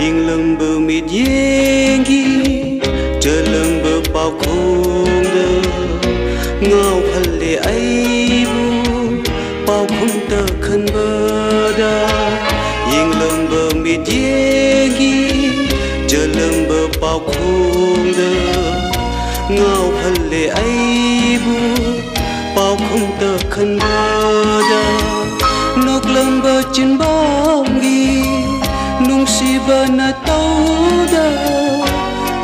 Ying lưng bờ mịt yengi chờ lưng bờ bao khung đơ ngao phật lệ ấy bu bao khung tơ khăn bờ đa Ying lưng bờ mịt yengi chờ lưng bờ bao khung đơ ngao phật lệ ấy bu bao khung tơ khăn bờ đa nóc lưng bờ trên bóng ghi nung si bana tau da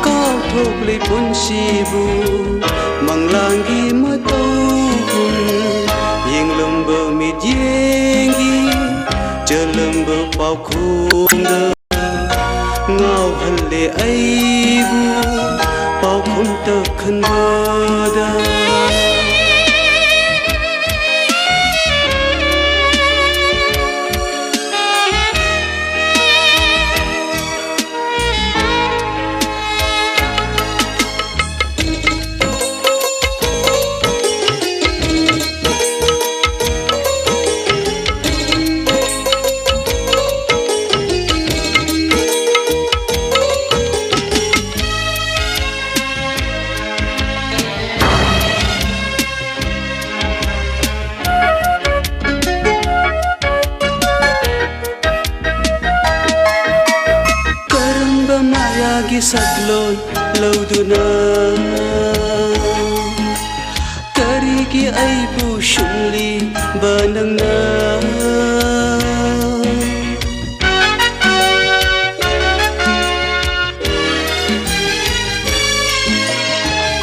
cao thok le pun si bu mang lang gi ma tau kun yeng lum bờ mịt yengi chờ lum bờ bao khung da ngao hân le ai bu bao khung tơ khăn bờ da gi saklon lauduna kari gi ai bu shumli banang na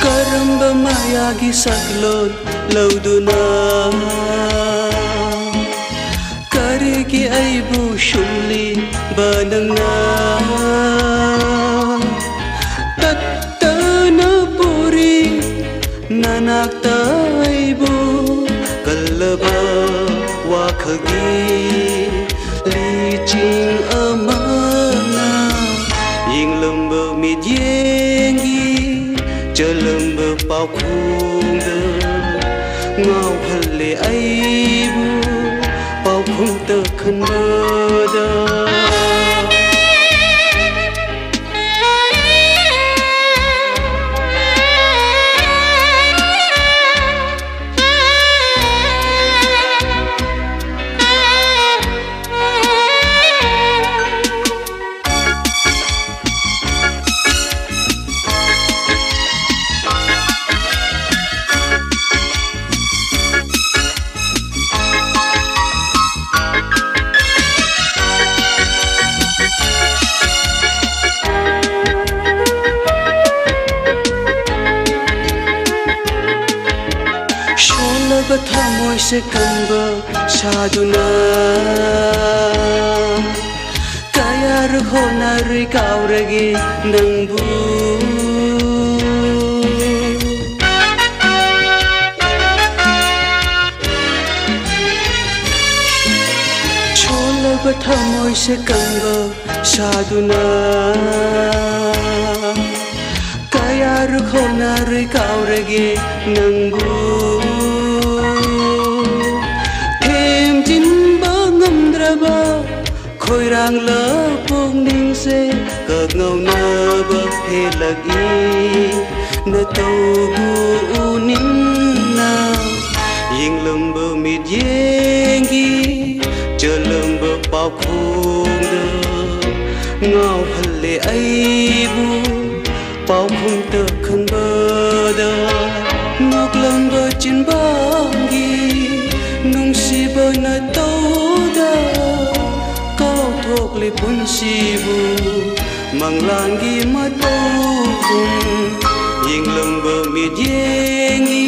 karamba maya gi saklon lauduna kari gi ai bu shumli banang na nanak taibu kalaba wa khagi li ching amana ying lum bờ mịt yengi chờ lum bờ bao khung đơ ngao hân lệ ai bu bao khung tơ khăn bờ đơ tha môi se kan bờ saduna kaya rhona ri kau ragi nang bu chola ba tha môi se kan bờ saduna kaya rhona ri kau ragi nang bu khôi rang lỡ phong ninh se cờ ngầu nơ bờ phê lagi nơ tàu bu ninh na ying lum bờ mịt yengi chờ lum bờ bao khung đơ ngao hân lệ ai bu bao khung tơ khăn bờ đơ ngọc lum bờ trên băng ghi nung si bờ nơ tàu đơ thok le pun si bu mang lang gi ma tau kun ying lum bờ mịt yengi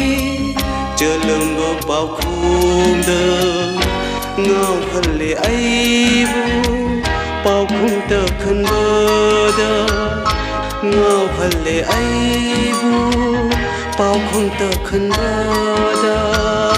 chờ lum bờ bao khung đơ ngao hân lệ ai bu bao khung tơ khăn bờ đơ ngao hân lệ ai bu bao khung tơ khăn bờ đơ